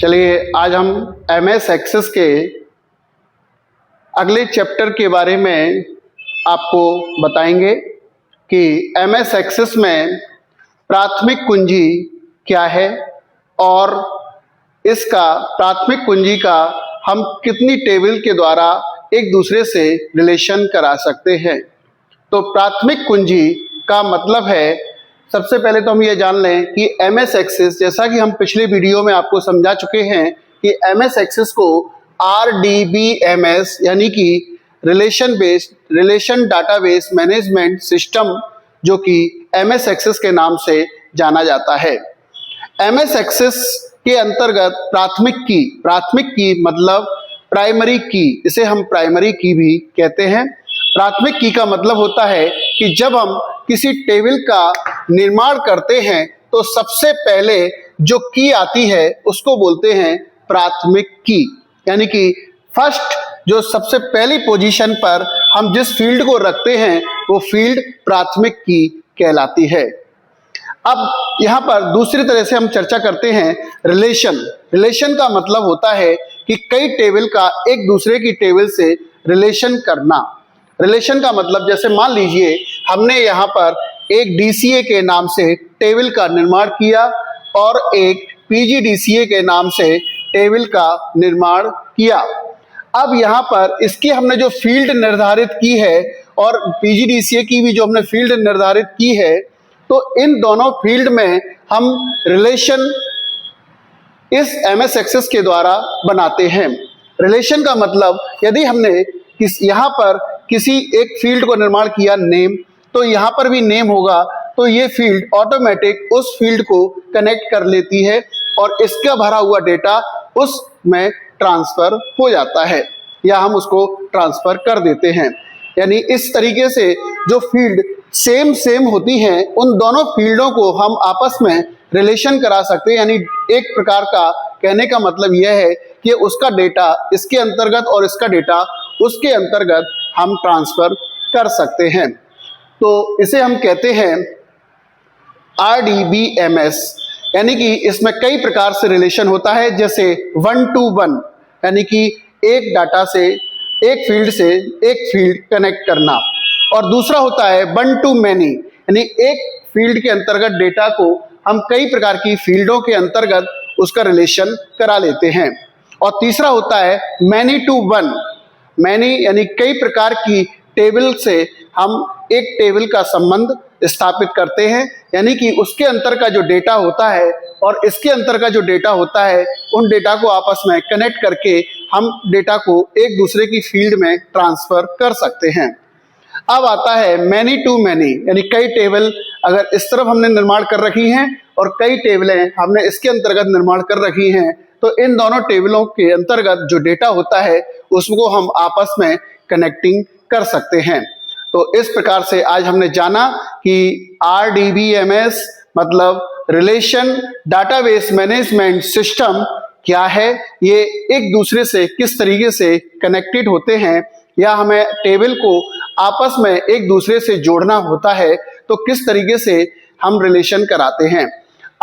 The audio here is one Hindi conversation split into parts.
चलिए आज हम MS एक्सेस के अगले चैप्टर के बारे में आपको बताएंगे कि MS एक्सेस में प्राथमिक कुंजी क्या है और इसका प्राथमिक कुंजी का हम कितनी टेबल के द्वारा एक दूसरे से रिलेशन करा सकते हैं। तो प्राथमिक कुंजी का मतलब है, सबसे पहले तो हम ये जान लें कि MS एक्सेस, जैसा कि हम पिछले वीडियो में आपको समझा चुके हैं कि MS एक्सेस को RDBMS यानी कि रिलेशन डाटाबेस मैनेजमेंट सिस्टम, जो कि MS एक्सेस के नाम से जाना जाता है। MS एक्सेस के अंतर्गत प्राथमिक की मतलब प्राइमरी की, इसे हम प्राइमरी की भी कहते हैं। प्राथमिक की का मतलब होता है कि जब हम किसी टेबल का निर्माण करते हैं तो सबसे पहले जो की आती है उसको बोलते हैं प्राथमिक की, यानी कि फर्स्ट जो सबसे पहली पोजीशन पर हम जिस फील्ड को रखते हैं वो फील्ड प्राथमिक की कहलाती है। अब यहाँ पर दूसरी तरह से हम चर्चा करते हैं रिलेशन का मतलब होता है कि कई टेबल का एक दूसरे की टेबल से रिलेशन करना। रिलेशन का मतलब, जैसे मान लीजिए हमने यहाँ पर एक DCA के नाम से टेबल का निर्माण किया और एक PGDCA के नाम से टेबल का निर्माण किया। अब यहाँ पर इसकी हमने जो फील्ड निर्धारित की है और PGDCA की भी जो हमने फील्ड निर्धारित की है, तो इन दोनों फील्ड में हम रिलेशन इस MS एक्सेस के द्वारा बनाते हैं। रिलेशन का मतलब, यदि हमने यहाँ पर किसी एक फील्ड को निर्माण किया नेम, तो यहाँ पर भी नेम होगा, तो ये फील्ड ऑटोमेटिक उस फील्ड को कनेक्ट कर लेती है और इसका भरा हुआ डेटा उसमें ट्रांसफर हो जाता है या हम उसको ट्रांसफर कर देते हैं। यानी इस तरीके से जो फील्ड सेम होती हैं, उन दोनों फील्डों को हम आपस में रिलेशन करा सकते हैं। यानी एक प्रकार का कहने का मतलब यह है कि उसका डेटा इसके अंतर्गत और इसका डेटा उसके अंतर्गत हम ट्रांसफर कर सकते हैं। तो इसे हम कहते हैं RDBMS, यानी कि इसमें कई प्रकार से रिलेशन होता है, जैसे 1 to 1 यानी कि एक डाटा से एक फील्ड से एक फील्ड कनेक्ट करना, और दूसरा होता है 1 to many, यानी एक फील्ड के अंतर्गत डेटा को हम कई प्रकार की फील्डों के अंतर्गत उसका रिलेशन करा लेते हैं। और तीसरा होता है many to 1, मैनी यानी कई प्रकार की टेबल से हम एक टेबल का संबंध स्थापित करते हैं, यानी कि उसके अंतर का जो डेटा होता है और इसके अंतर का जो डेटा होता है, उन डेटा को आपस में कनेक्ट करके हम डेटा को एक दूसरे की फील्ड में ट्रांसफर कर सकते हैं। अब आता है मैनी टू मैनी, यानी कई टेबल अगर इस तरफ हमने निर्माण कर रखी हैं और कई टेबलें हमने इसके अंतर्गत निर्माण कर रखी हैं, तो इन दोनों टेबलों के अंतर्गत जो डेटा होता है उसको हम आपस में कनेक्टिंग कर सकते हैं। तो इस प्रकार से आज हमने जाना कि RDBMS मतलब रिलेशन डाटाबेस मैनेजमेंट सिस्टम क्या है, ये एक दूसरे से किस तरीके से कनेक्टेड होते हैं, या हमें टेबल को आपस में एक दूसरे से जोड़ना होता है तो किस तरीके से हम रिलेशन कराते हैं।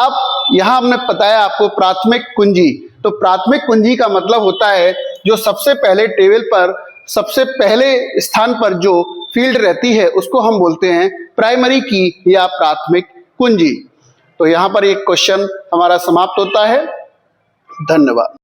अब यहाँ हमने बताया आपको प्राथमिक कुंजी। तो प्राथमिक कुंजी का मतलब होता है जो सबसे पहले टेबल पर सबसे पहले स्थान पर जो फील्ड रहती है उसको हम बोलते हैं प्राइमरी की या प्राथमिक कुंजी। तो यहाँ पर एक क्वेश्चन हमारा समाप्त होता है। धन्यवाद।